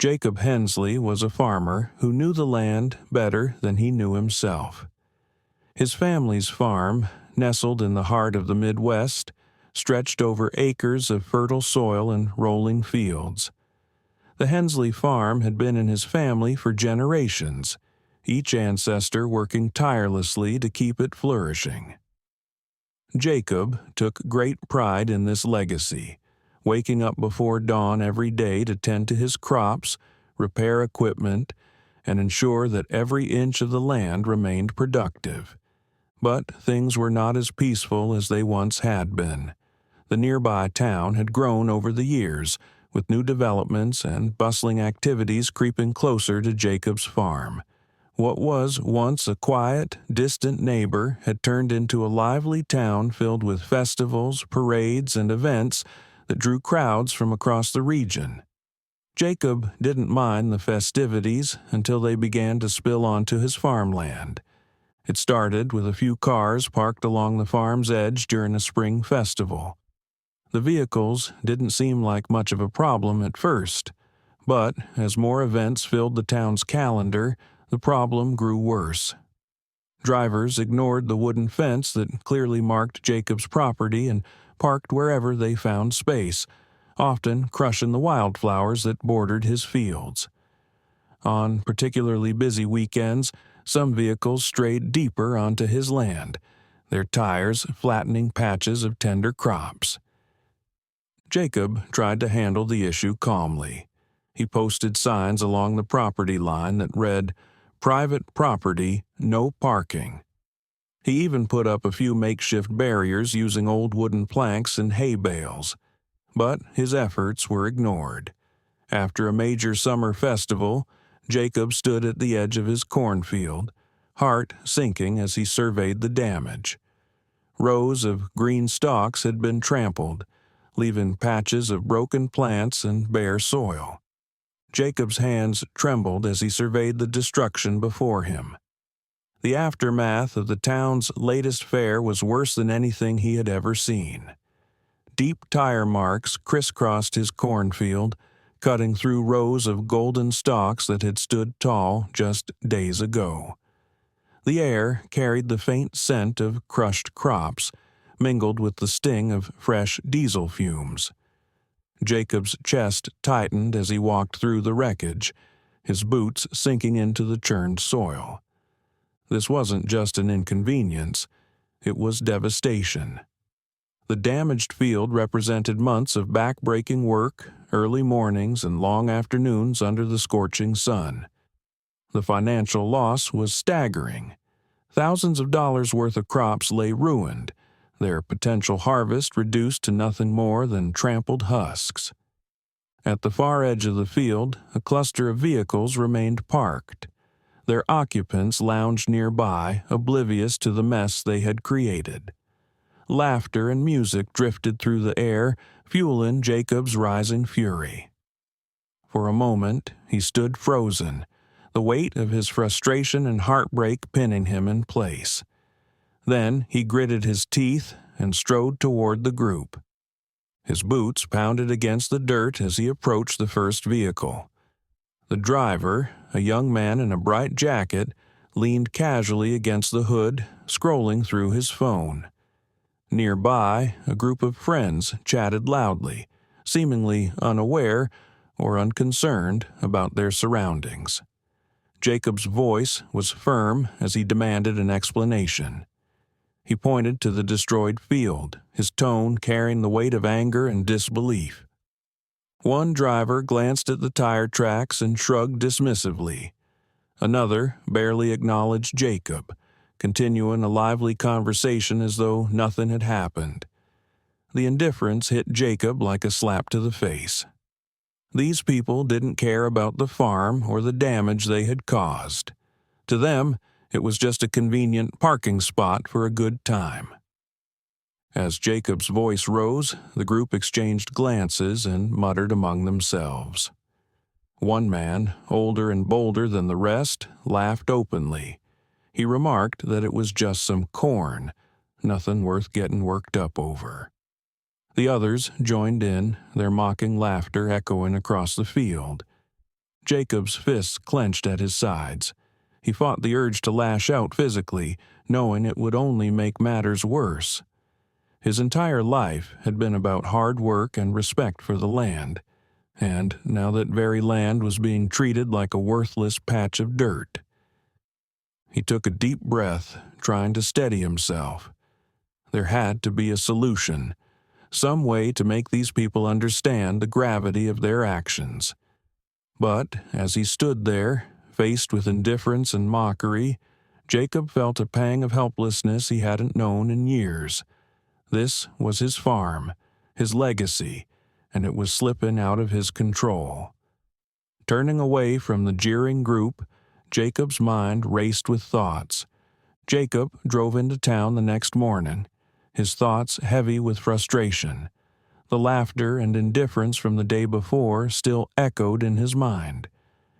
Jacob Hensley was a farmer who knew the land better than he knew himself. His family's farm, nestled in the heart of the Midwest, stretched over acres of fertile soil and rolling fields. The Hensley farm had been in his family for generations, each ancestor working tirelessly to keep it flourishing. Jacob took great pride in this legacy, waking up before dawn every day to tend to his crops, repair equipment, and ensure that every inch of the land remained productive. But things were not as peaceful as they once had been. The nearby town had grown over the years, with new developments and bustling activities creeping closer to Jacob's farm. What was once a quiet, distant neighbor had turned into a lively town filled with festivals, parades, and events that drew crowds from across the region. Jacob didn't mind the festivities until they began to spill onto his farmland. It started with a few cars parked along the farm's edge during a spring festival. The vehicles didn't seem like much of a problem at first, but as more events filled the town's calendar, the problem grew worse. Drivers ignored the wooden fence that clearly marked Jacob's property and parked wherever they found space, often crushing the wildflowers that bordered his fields. On particularly busy weekends, some vehicles strayed deeper onto his land, their tires flattening patches of tender crops. Jacob tried to handle the issue calmly. He posted signs along the property line that read, "Private property, no parking." He even put up a few makeshift barriers using old wooden planks and hay bales. But his efforts were ignored. After a major summer festival, Jacob stood at the edge of his cornfield, heart sinking as he surveyed the damage. Rows of green stalks had been trampled, leaving patches of broken plants and bare soil. Jacob's hands trembled as he surveyed the destruction before him. The aftermath of the town's latest fair was worse than anything he had ever seen. Deep tire marks crisscrossed his cornfield, cutting through rows of golden stalks that had stood tall just days ago. The air carried the faint scent of crushed crops, mingled with the sting of fresh diesel fumes. Jacob's chest tightened as he walked through the wreckage, his boots sinking into the churned soil. This wasn't just an inconvenience, it was devastation. The damaged field represented months of back-breaking work, early mornings and long afternoons under the scorching sun. The financial loss was staggering. Thousands of dollars worth of crops lay ruined, their potential harvest reduced to nothing more than trampled husks. At the far edge of the field, a cluster of vehicles remained parked. Their occupants lounged nearby, oblivious to the mess they had created. Laughter and music drifted through the air, fueling Jacob's rising fury. For a moment, he stood frozen, the weight of his frustration and heartbreak pinning him in place. Then he gritted his teeth and strode toward the group. His boots pounded against the dirt as he approached the first vehicle. The driver, a young man in a bright jacket, leaned casually against the hood, scrolling through his phone. Nearby, a group of friends chatted loudly, seemingly unaware or unconcerned about their surroundings. Jacob's voice was firm as he demanded an explanation. He pointed to the destroyed field, his tone carrying the weight of anger and disbelief. One driver glanced at the tire tracks and shrugged dismissively. Another barely acknowledged Jacob, continuing a lively conversation as though nothing had happened. The indifference hit Jacob like a slap to the face. These people didn't care about the farm or the damage they had caused. To them, it was just a convenient parking spot for a good time. As Jacob's voice rose, the group exchanged glances and muttered among themselves. One man, older and bolder than the rest, laughed openly. He remarked that it was just some corn, nothing worth getting worked up over. The others joined in, their mocking laughter echoing across the field. Jacob's fists clenched at his sides. He fought the urge to lash out physically, knowing it would only make matters worse. His entire life had been about hard work and respect for the land, and now that very land was being treated like a worthless patch of dirt. He took a deep breath, trying to steady himself. There had to be a solution, some way to make these people understand the gravity of their actions. But as he stood there, faced with indifference and mockery, Jacob felt a pang of helplessness he hadn't known in years. This was his farm, his legacy, and it was slipping out of his control. Turning away from the jeering group, Jacob's mind raced with thoughts. Jacob drove into town the next morning, his thoughts heavy with frustration. The laughter and indifference from the day before still echoed in his mind.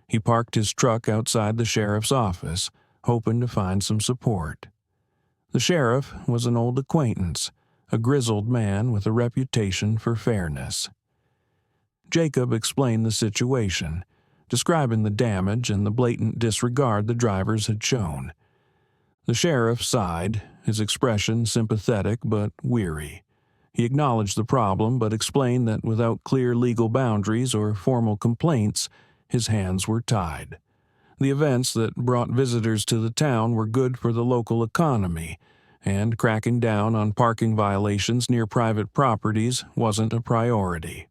He parked his truck outside the sheriff's office, hoping to find some support. The sheriff was an old acquaintance, a grizzled man with a reputation for fairness. Jacob explained the situation, describing the damage and the blatant disregard the drivers had shown. The sheriff sighed, his expression sympathetic but weary. He acknowledged the problem but explained that without clear legal boundaries or formal complaints, his hands were tied. The events that brought visitors to the town were good for the local economy, and cracking down on parking violations near private properties wasn't a priority.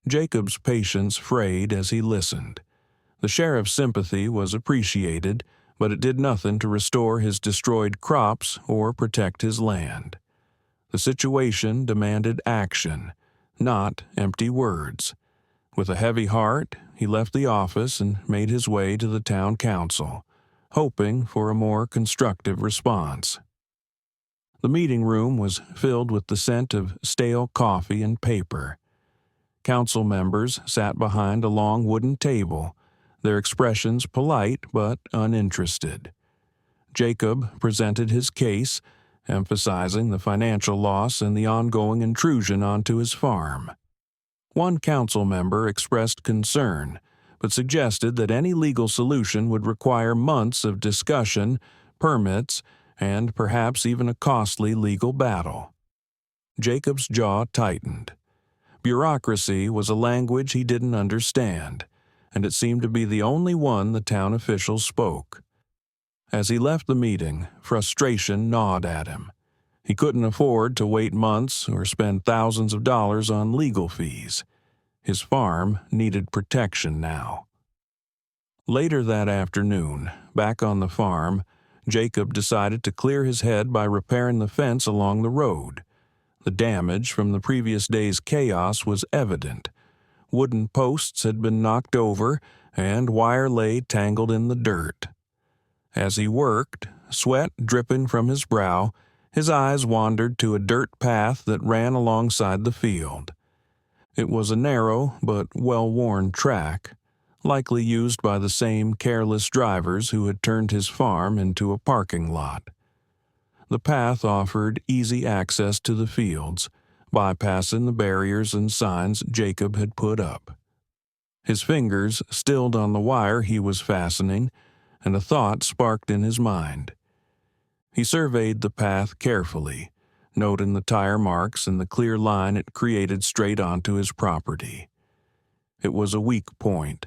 Jacob's patience frayed as he listened. The sheriff's sympathy was appreciated, but it did nothing to restore his destroyed crops or protect his land. The situation demanded action, not empty words. With a heavy heart, he left the office and made his way to the town council, hoping for a more constructive response. The meeting room was filled with the scent of stale coffee and paper. Council members sat behind a long wooden table, their expressions polite but uninterested. Jacob presented his case, emphasizing the financial loss and the ongoing intrusion onto his farm. One council member expressed concern, but suggested that any legal solution would require months of discussion, permits, and perhaps even a costly legal battle. Jacob's jaw tightened. Bureaucracy was a language he didn't understand, and it seemed to be the only one the town officials spoke. As he left the meeting, frustration gnawed at him. He couldn't afford to wait months or spend thousands of dollars on legal fees. His farm needed protection now. Later that afternoon, back on the farm, Jacob decided to clear his head by repairing the fence along the road. The damage from the previous day's chaos was evident. Wooden posts had been knocked over, and wire lay tangled in the dirt. As he worked, sweat dripping from his brow, his eyes wandered to a dirt path that ran alongside the field. It was a narrow but well-worn track, likely used by the same careless drivers who had turned his farm into a parking lot. The path offered easy access to the fields, bypassing the barriers and signs Jacob had put up. His fingers stilled on the wire he was fastening, and a thought sparked in his mind. He surveyed the path carefully, noting the tire marks and the clear line it created straight onto his property. It was a weak point,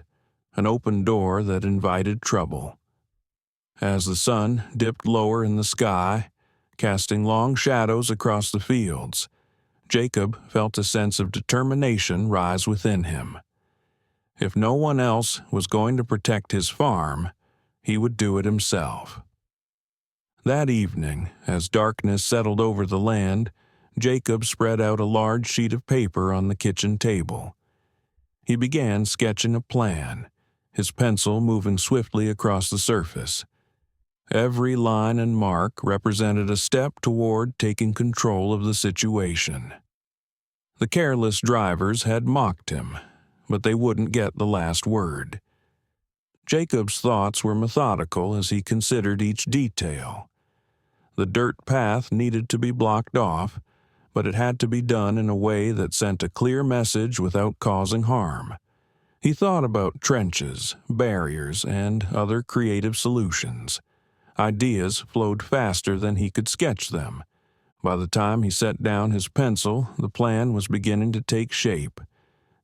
an open door that invited trouble. As the sun dipped lower in the sky, casting long shadows across the fields, Jacob felt a sense of determination rise within him. If no one else was going to protect his farm, he would do it himself. That evening, as darkness settled over the land, Jacob spread out a large sheet of paper on the kitchen table. He began sketching a plan, his pencil moving swiftly across the surface. Every line and mark represented a step toward taking control of the situation. The careless drivers had mocked him, but they wouldn't get the last word. Jacob's thoughts were methodical as he considered each detail. The dirt path needed to be blocked off, but it had to be done in a way that sent a clear message without causing harm. He thought about trenches, barriers, and other creative solutions. Ideas flowed faster than he could sketch them. By the time he set down his pencil, the plan was beginning to take shape.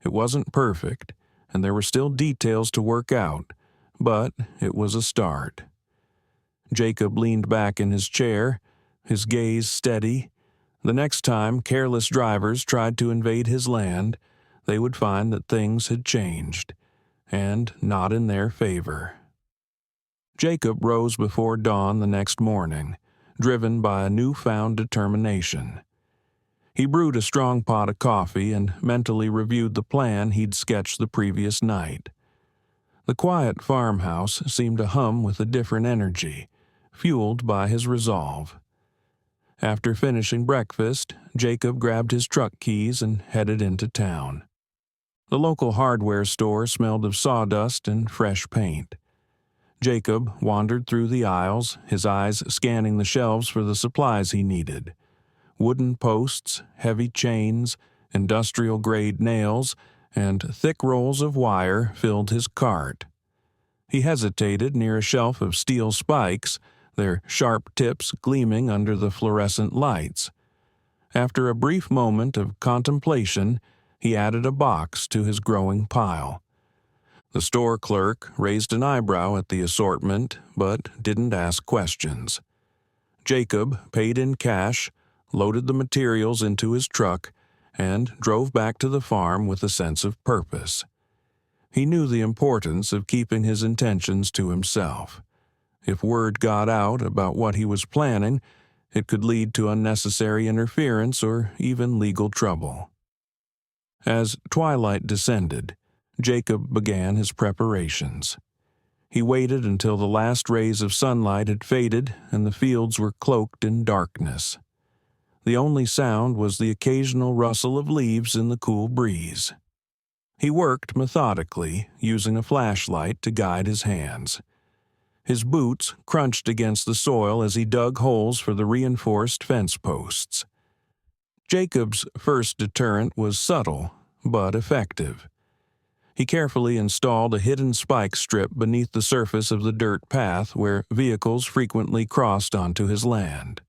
It wasn't perfect, and there were still details to work out, but it was a start. Jacob leaned back in his chair, his gaze steady. The next time careless drivers tried to invade his land, they would find that things had changed, and not in their favor. Jacob rose before dawn the next morning, driven by a newfound determination. He brewed a strong pot of coffee and mentally reviewed the plan he'd sketched the previous night. The quiet farmhouse seemed to hum with a different energy, fueled by his resolve. After finishing breakfast, Jacob grabbed his truck keys and headed into town. The local hardware store smelled of sawdust and fresh paint. Jacob wandered through the aisles, his eyes scanning the shelves for the supplies he needed. Wooden posts, heavy chains, industrial-grade nails, and thick rolls of wire filled his cart. He hesitated near a shelf of steel spikes, their sharp tips gleaming under the fluorescent lights. After a brief moment of contemplation, he added a box to his growing pile. The store clerk raised an eyebrow at the assortment, but didn't ask questions. Jacob paid in cash, loaded the materials into his truck, and drove back to the farm with a sense of purpose. He knew the importance of keeping his intentions to himself. If word got out about what he was planning, it could lead to unnecessary interference or even legal trouble. As twilight descended, Jacob began his preparations. He waited until the last rays of sunlight had faded and the fields were cloaked in darkness. The only sound was the occasional rustle of leaves in the cool breeze. He worked methodically, using a flashlight to guide his hands. His boots crunched against the soil as he dug holes for the reinforced fence posts. Jacob's first deterrent was subtle, but effective. He carefully installed a hidden spike strip beneath the surface of the dirt path where vehicles frequently crossed onto his land.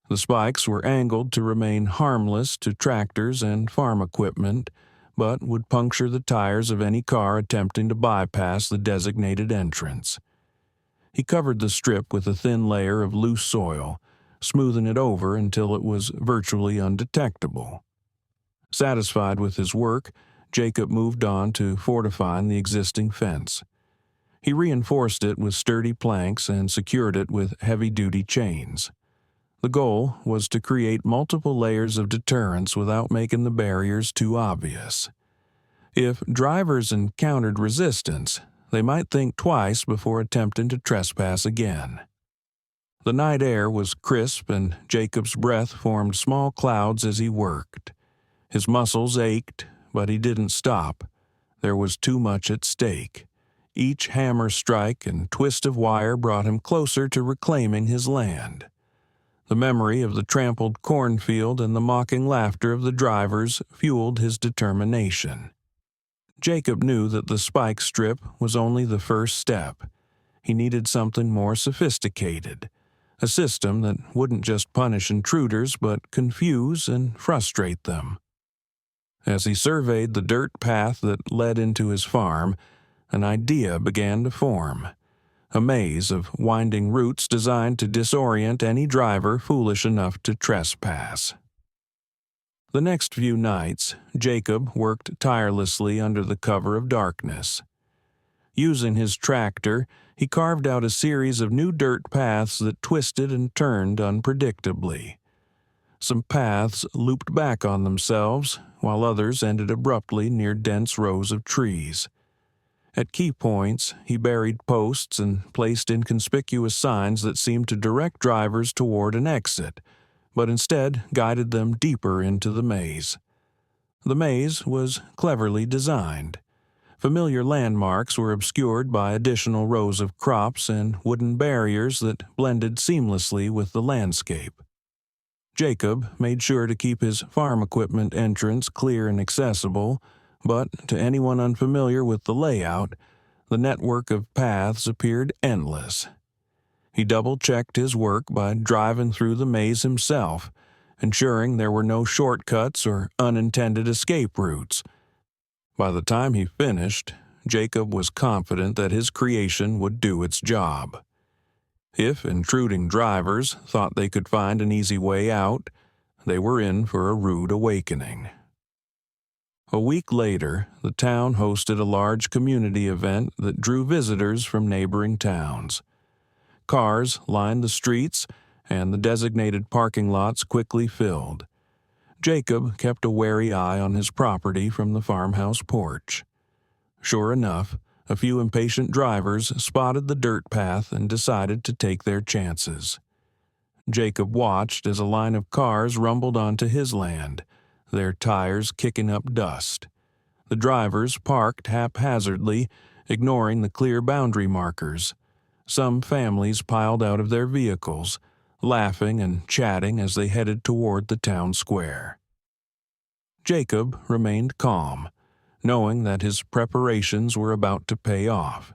The spikes were angled to remain harmless to tractors and farm equipment, but would puncture the tires of any car attempting to bypass the designated entrance. He covered the strip with a thin layer of loose soil, smoothing it over until it was virtually undetectable. Satisfied with his work, Jacob moved on to fortifying the existing fence. He reinforced it with sturdy planks and secured it with heavy-duty chains. The goal was to create multiple layers of deterrence without making the barriers too obvious. If drivers encountered resistance, they might think twice before attempting to trespass again. The night air was crisp and Jacob's breath formed small clouds as he worked. His muscles ached, but he didn't stop. There was too much at stake. Each hammer strike and twist of wire brought him closer to reclaiming his land. The memory of the trampled cornfield and the mocking laughter of the drivers fueled his determination. Jacob knew that the spike strip was only the first step. He needed something more sophisticated, a system that wouldn't just punish intruders but confuse and frustrate them. As he surveyed the dirt path that led into his farm, an idea began to form. A maze of winding routes designed to disorient any driver foolish enough to trespass. The next few nights, Jacob worked tirelessly under the cover of darkness. Using his tractor, he carved out a series of new dirt paths that twisted and turned unpredictably. Some paths looped back on themselves, while others ended abruptly near dense rows of trees. At key points, he buried posts and placed inconspicuous signs that seemed to direct drivers toward an exit, but instead guided them deeper into the maze. The maze was cleverly designed. Familiar landmarks were obscured by additional rows of crops and wooden barriers that blended seamlessly with the landscape. Jacob made sure to keep his farm equipment entrance clear and accessible, But to anyone unfamiliar with the layout, the network of paths appeared endless. He double-checked his work by driving through the maze himself, ensuring there were no shortcuts or unintended escape routes. By the time he finished, Jacob was confident that his creation would do its job. If intruding drivers thought they could find an easy way out, they were in for a rude awakening. A week later, the town hosted a large community event that drew visitors from neighboring towns. Cars lined the streets, and the designated parking lots quickly filled. Jacob kept a wary eye on his property from the farmhouse porch. Sure enough, a few impatient drivers spotted the dirt path and decided to take their chances. Jacob watched as a line of cars rumbled onto his land, their tires kicking up dust. The drivers parked haphazardly, ignoring the clear boundary markers. Some families piled out of their vehicles, laughing and chatting as they headed toward the town square. Jacob remained calm, knowing that his preparations were about to pay off.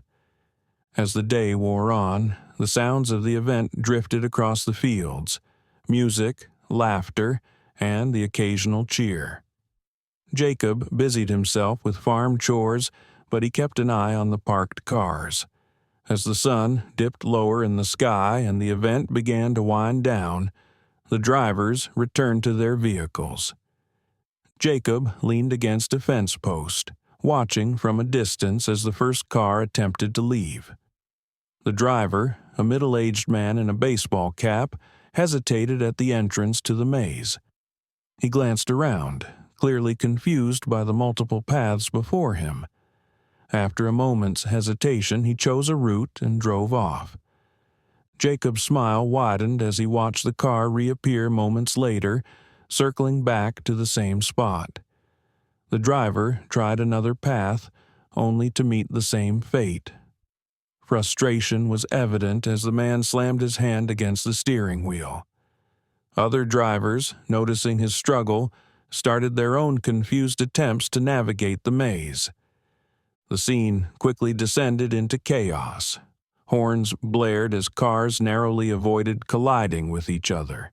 As the day wore on, the sounds of the event drifted across the fields: music, laughter, and the occasional cheer. Jacob busied himself with farm chores, but he kept an eye on the parked cars. As the sun dipped lower in the sky and the event began to wind down, the drivers returned to their vehicles. Jacob leaned against a fence post, watching from a distance as the first car attempted to leave. The driver, a middle-aged man in a baseball cap, hesitated at the entrance to the maze. He glanced around, clearly confused by the multiple paths before him. After a moment's hesitation, he chose a route and drove off. Jacob's smile widened as he watched the car reappear moments later, circling back to the same spot. The driver tried another path, only to meet the same fate. Frustration was evident as the man slammed his hand against the steering wheel. Other drivers, noticing his struggle, started their own confused attempts to navigate the maze. The scene quickly descended into chaos. Horns blared as cars narrowly avoided colliding with each other.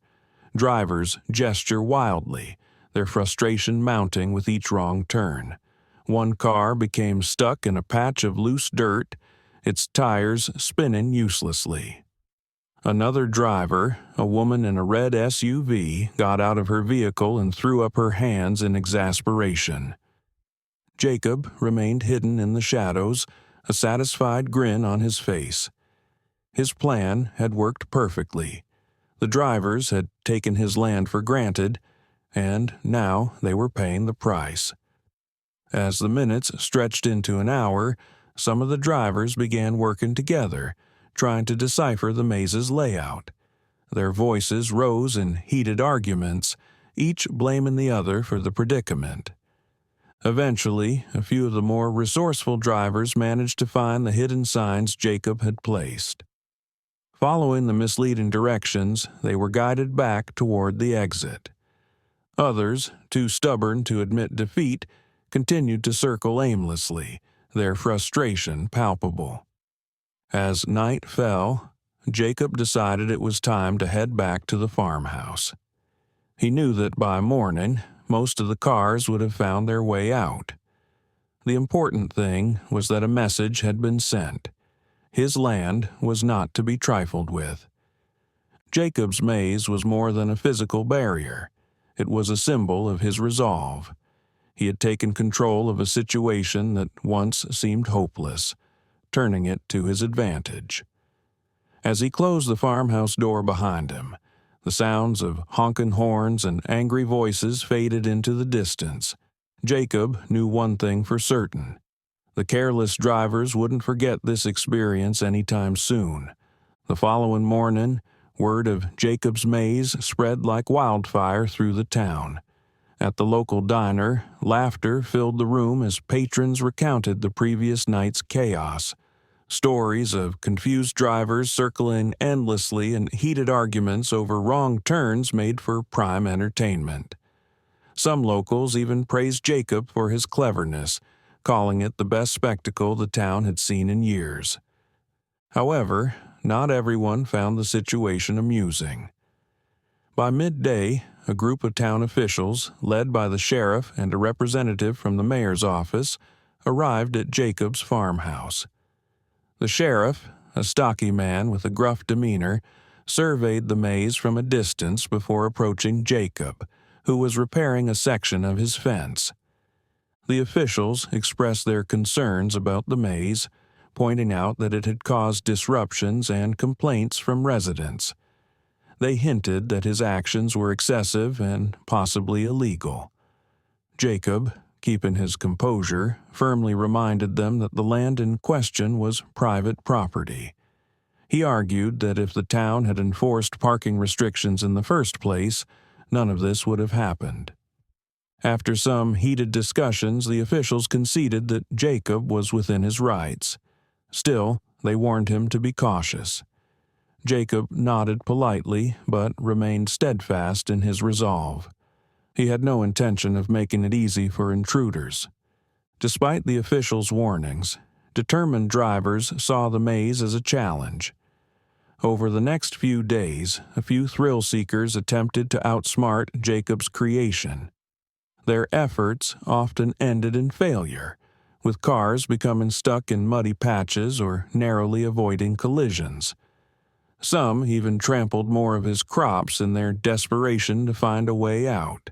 Drivers gesture wildly, their frustration mounting with each wrong turn. One car became stuck in a patch of loose dirt, its tires spinning uselessly. Another driver, a woman in a red SUV, got out of her vehicle and threw up her hands in exasperation. Jacob remained hidden in the shadows, a satisfied grin on his face. His plan had worked perfectly. The drivers had taken his land for granted, and now they were paying the price. As the minutes stretched into an hour, some of the drivers began working together, trying to decipher the maze's layout. Their voices rose in heated arguments, each blaming the other for the predicament. Eventually, a few of the more resourceful drivers managed to find the hidden signs Jacob had placed. Following the misleading directions, they were guided back toward the exit. Others, too stubborn to admit defeat, continued to circle aimlessly, their frustration palpable. As night fell, Jacob decided it was time to head back to the farmhouse. He knew that by morning, most of the cars would have found their way out. The important thing was that a message had been sent. His land was not to be trifled with. Jacob's maze was more than a physical barrier. It was a symbol of his resolve. He had taken control of a situation that once seemed hopeless, turning it to his advantage. As he closed the farmhouse door behind him, the sounds of honking horns and angry voices faded into the distance. Jacob knew one thing for certain. The careless drivers wouldn't forget this experience anytime soon. The following morning, word of Jacob's maze spread like wildfire through the town. At the local diner, laughter filled the room as patrons recounted the previous night's chaos. Stories of confused drivers circling endlessly and heated arguments over wrong turns made for prime entertainment. Some locals even praised Jacob for his cleverness, calling it the best spectacle the town had seen in years. However, not everyone found the situation amusing. By midday, a group of town officials, led by the sheriff and a representative from the mayor's office, arrived at Jacob's farmhouse. The sheriff, a stocky man with a gruff demeanor, surveyed the maze from a distance before approaching Jacob, who was repairing a section of his fence. The officials expressed their concerns about the maze, pointing out that it had caused disruptions and complaints from residents. They hinted that his actions were excessive and possibly illegal. Jacob, keeping his composure, firmly reminded them that the land in question was private property. He argued that if the town had enforced parking restrictions in the first place, none of this would have happened. After some heated discussions, the officials conceded that Jacob was within his rights. Still, they warned him to be cautious. Jacob nodded politely, but remained steadfast in his resolve. He had no intention of making it easy for intruders. Despite the officials' warnings, determined drivers saw the maze as a challenge. Over the next few days, a few thrill-seekers attempted to outsmart Jacob's creation. Their efforts often ended in failure, with cars becoming stuck in muddy patches or narrowly avoiding collisions. Some even trampled more of his crops in their desperation to find a way out.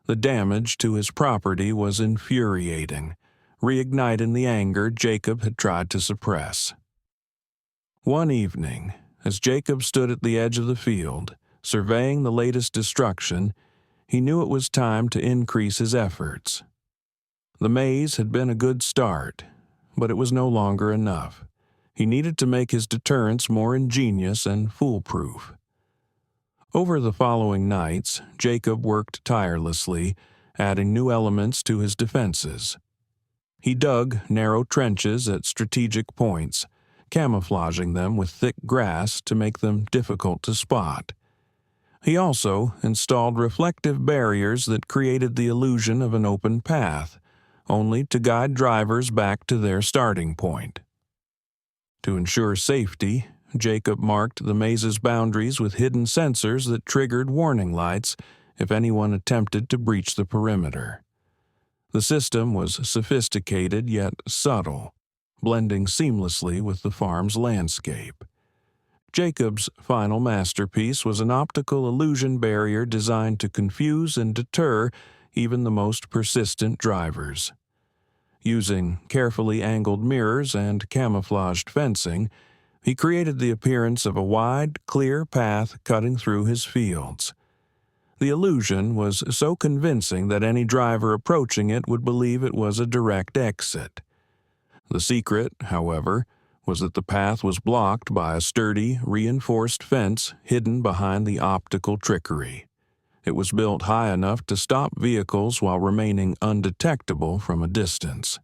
The damage to his property was infuriating, reigniting the anger Jacob had tried to suppress. One evening, as Jacob stood at the edge of the field, surveying the latest destruction, he knew it was time to increase his efforts. The maze had been a good start, but it was no longer enough. He needed to make his deterrence more ingenious and foolproof. Over the following nights, Jacob worked tirelessly, adding new elements to his defenses. He dug narrow trenches at strategic points, camouflaging them with thick grass to make them difficult to spot. He also installed reflective barriers that created the illusion of an open path, only to guide drivers back to their starting point. To ensure safety, Jacob marked the maze's boundaries with hidden sensors that triggered warning lights if anyone attempted to breach the perimeter. The system was sophisticated yet subtle, blending seamlessly with the farm's landscape. Jacob's final masterpiece was an optical illusion barrier designed to confuse and deter even the most persistent drivers. Using carefully angled mirrors and camouflaged fencing, he created the appearance of a wide, clear path cutting through his fields. The illusion was so convincing that any driver approaching it would believe it was a direct exit. The secret, however, was that the path was blocked by a sturdy, reinforced fence hidden behind the optical trickery. It was built high enough to stop vehicles while remaining undetectable from a distance.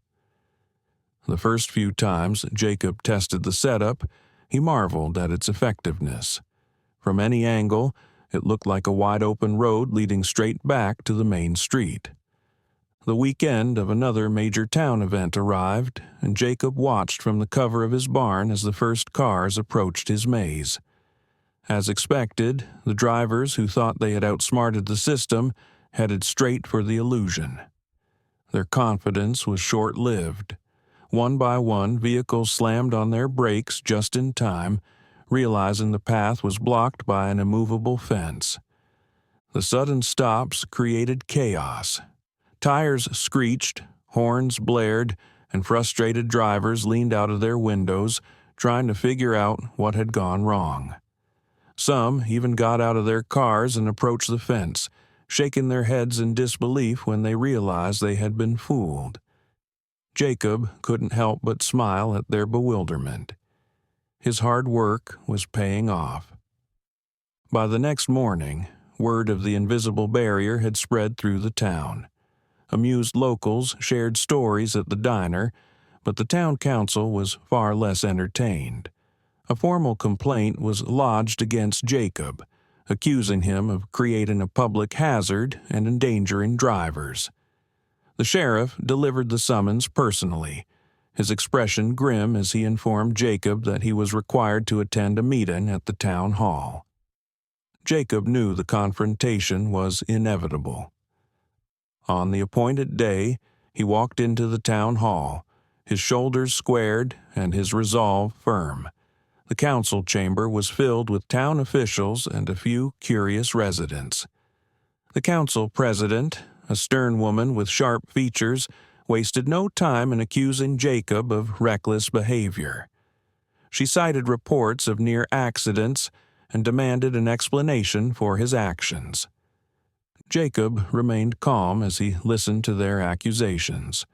The first few times Jacob tested the setup, he marveled at its effectiveness. From any angle, it looked like a wide-open road leading straight back to the main street. The weekend of another major town event arrived, and Jacob watched from the cover of his barn as the first cars approached his maze. As expected, the drivers who thought they had outsmarted the system headed straight for the illusion. Their confidence was short-lived. One by one, vehicles slammed on their brakes just in time, realizing the path was blocked by an immovable fence. The sudden stops created chaos. Tires screeched, horns blared, and frustrated drivers leaned out of their windows, trying to figure out what had gone wrong. Some even got out of their cars and approached the fence, shaking their heads in disbelief when they realized they had been fooled. Jacob couldn't help but smile at their bewilderment. His hard work was paying off. By the next morning, word of the invisible barrier had spread through the town. Amused locals shared stories at the diner, but the town council was far less entertained. A formal complaint was lodged against Jacob, accusing him of creating a public hazard and endangering drivers. The sheriff delivered the summons personally, his expression grim as he informed Jacob that he was required to attend a meeting at the town hall. Jacob knew the confrontation was inevitable. On the appointed day, he walked into the town hall, his shoulders squared and his resolve firm. The council chamber was filled with town officials and a few curious residents. The council president, a stern woman with sharp features, wasted no time in accusing Jacob of reckless behavior. She cited reports of near accidents and demanded an explanation for his actions. Jacob remained calm as he listened to their accusations.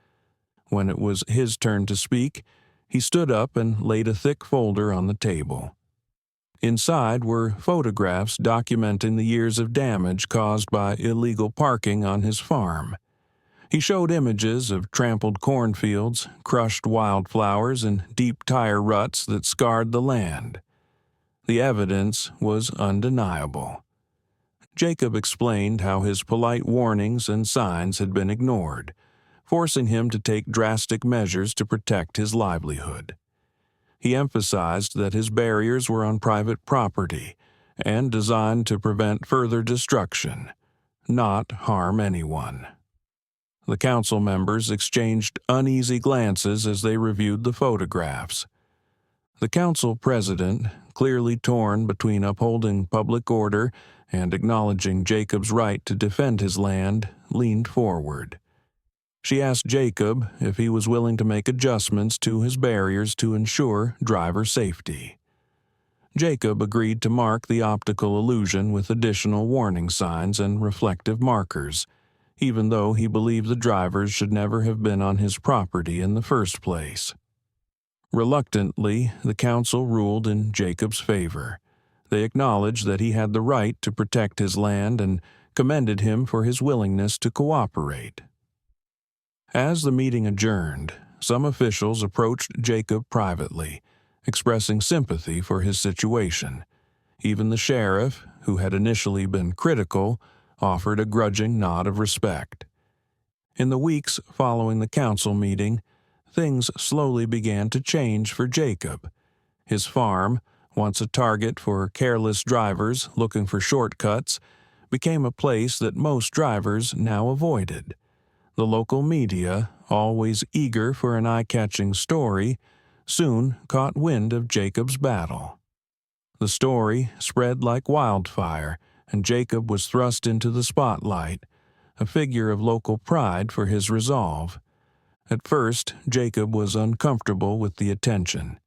When it was his turn to speak, he stood up and laid a thick folder on the table. Inside were photographs documenting the years of damage caused by illegal parking on his farm. He showed images of trampled cornfields, crushed wildflowers, and deep tire ruts that scarred the land. The evidence was undeniable. Jacob explained how his polite warnings and signs had been ignored, forcing him to take drastic measures to protect his livelihood. He emphasized that his barriers were on private property and designed to prevent further destruction, not harm anyone. The council members exchanged uneasy glances as they reviewed the photographs. The council president, clearly torn between upholding public order and acknowledging Jacob's right to defend his land, leaned forward. She asked Jacob if he was willing to make adjustments to his barriers to ensure driver safety. Jacob agreed to mark the optical illusion with additional warning signs and reflective markers, even though he believed the drivers should never have been on his property in the first place. Reluctantly, the council ruled in Jacob's favor. They acknowledged that he had the right to protect his land and commended him for his willingness to cooperate. As the meeting adjourned, some officials approached Jacob privately, expressing sympathy for his situation. Even the sheriff, who had initially been critical, offered a grudging nod of respect. In the weeks following the council meeting, things slowly began to change for Jacob. His farm, once a target for careless drivers looking for shortcuts, became a place that most drivers now avoided. The local media, always eager for an eye-catching story, soon caught wind of Jacob's battle. The story spread like wildfire, and Jacob was thrust into the spotlight, a figure of local pride for his resolve. At first, Jacob was uncomfortable with the attention.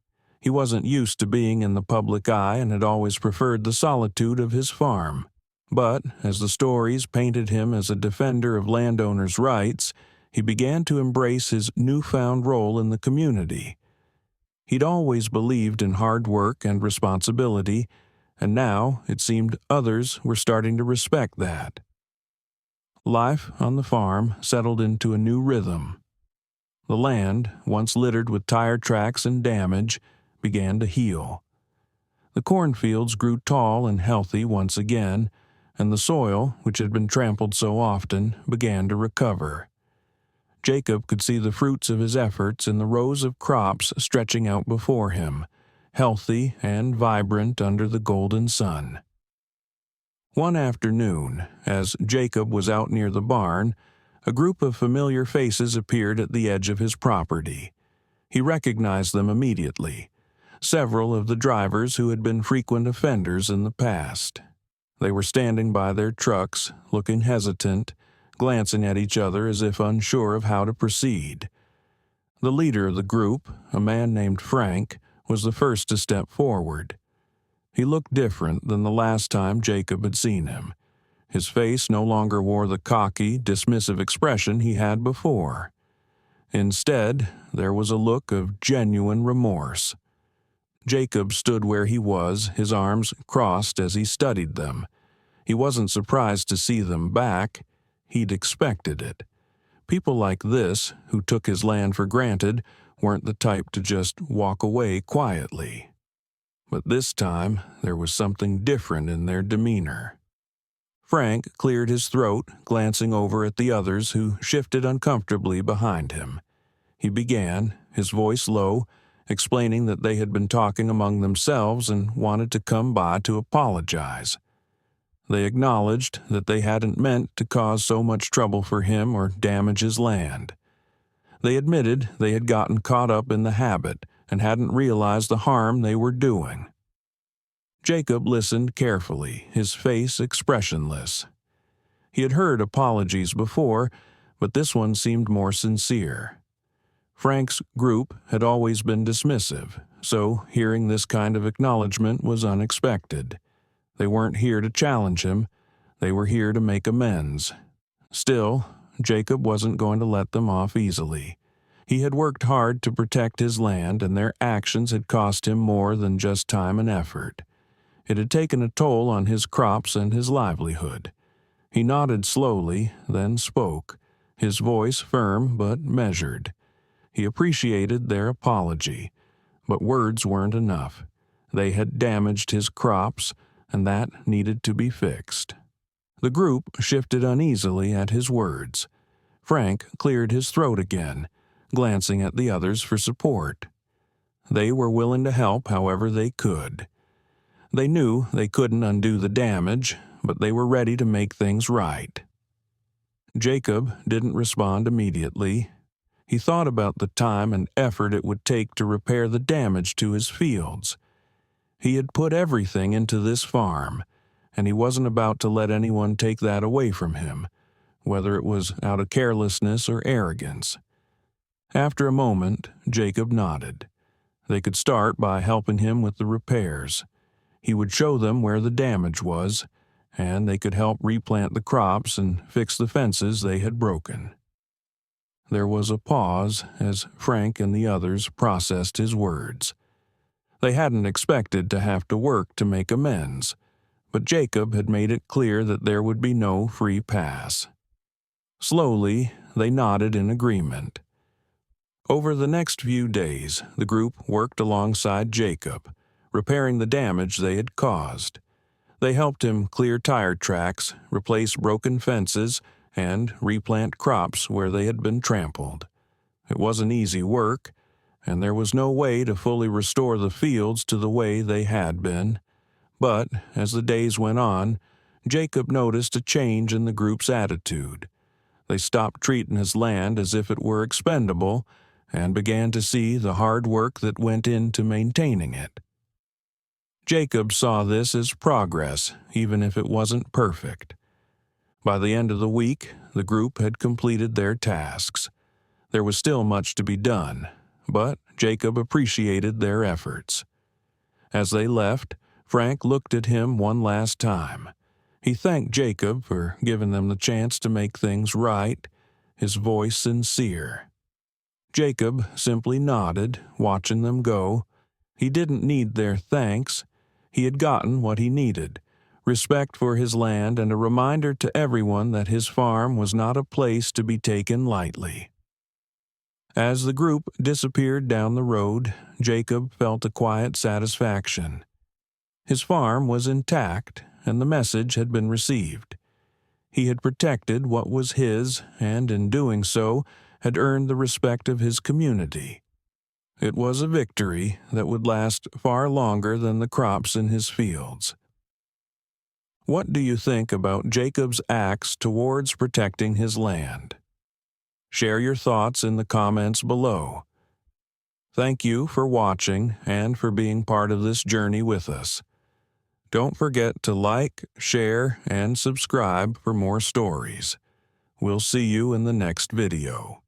He wasn't used to being in the public eye and had always preferred the solitude of his farm. But as the stories painted him as a defender of landowners' rights, he began to embrace his newfound role in the community. He'd always believed in hard work and responsibility, and now it seemed others were starting to respect that. Life on the farm settled into a new rhythm. The land, once littered with tire tracks and damage, began to heal. The cornfields grew tall and healthy once again, and the soil, which had been trampled so often, began to recover. Jacob could see the fruits of his efforts in the rows of crops stretching out before him, healthy and vibrant under the golden sun. One afternoon, as Jacob was out near the barn, a group of familiar faces appeared at the edge of his property. He recognized them immediately, several of the drivers who had been frequent offenders in the past. They were standing by their trucks, looking hesitant, glancing at each other as if unsure of how to proceed. The leader of the group, a man named Frank, was the first to step forward. He looked different than the last time Jacob had seen him. His face no longer wore the cocky, dismissive expression he had before. Instead, there was a look of genuine remorse. Jacob stood where he was, his arms crossed as he studied them. He wasn't surprised to see them back. He'd expected it. People like this, who took his land for granted, weren't the type to just walk away quietly. But this time, there was something different in their demeanor. Frank cleared his throat, glancing over at the others who shifted uncomfortably behind him. He began, his voice low, explaining that they had been talking among themselves and wanted to come by to apologize. They acknowledged that they hadn't meant to cause so much trouble for him or damage his land. They admitted they had gotten caught up in the habit and hadn't realized the harm they were doing. Jacob listened carefully, his face expressionless. He had heard apologies before, but this one seemed more sincere. Frank's group had always been dismissive, so hearing this kind of acknowledgement was unexpected. They weren't here to challenge him, they were here to make amends. Still, Jacob wasn't going to let them off easily. He had worked hard to protect his land, and their actions had cost him more than just time and effort. It had taken a toll on his crops and his livelihood. He nodded slowly, then spoke, his voice firm but measured. He appreciated their apology, but words weren't enough. They had damaged his crops, and that needed to be fixed. The group shifted uneasily at his words. Frank cleared his throat again, glancing at the others for support. They were willing to help however they could. They knew they couldn't undo the damage, but they were ready to make things right. Jacob didn't respond immediately. He thought about the time and effort it would take to repair the damage to his fields. He had put everything into this farm, and he wasn't about to let anyone take that away from him, whether it was out of carelessness or arrogance. After a moment, Jacob nodded. They could start by helping him with the repairs. He would show them where the damage was, and they could help replant the crops and fix the fences they had broken. There was a pause as Frank and the others processed his words. They hadn't expected to have to work to make amends, but Jacob had made it clear that there would be no free pass. Slowly, they nodded in agreement. Over the next few days, the group worked alongside Jacob, repairing the damage they had caused. They helped him clear tire tracks, replace broken fences, and replant crops where they had been trampled. It wasn't easy work, and there was no way to fully restore the fields to the way they had been. But as the days went on, Jacob noticed a change in the group's attitude. They stopped treating his land as if it were expendable and began to see the hard work that went into maintaining it. Jacob saw this as progress, even if it wasn't perfect. By the end of the week, the group had completed their tasks. There was still much to be done, but Jacob appreciated their efforts. As they left, Frank looked at him one last time. He thanked Jacob for giving them the chance to make things right, his voice sincere. Jacob simply nodded, watching them go. He didn't need their thanks. He had gotten what he needed, respect for his land and a reminder to everyone that his farm was not a place to be taken lightly. As the group disappeared down the road, Jacob felt a quiet satisfaction. His farm was intact, and the message had been received. He had protected what was his, and in doing so, had earned the respect of his community. It was a victory that would last far longer than the crops in his fields. What do you think about Jacob's acts towards protecting his land? Share your thoughts in the comments below. Thank you for watching and for being part of this journey with us. Don't forget to like, share, and subscribe for more stories. We'll see you in the next video.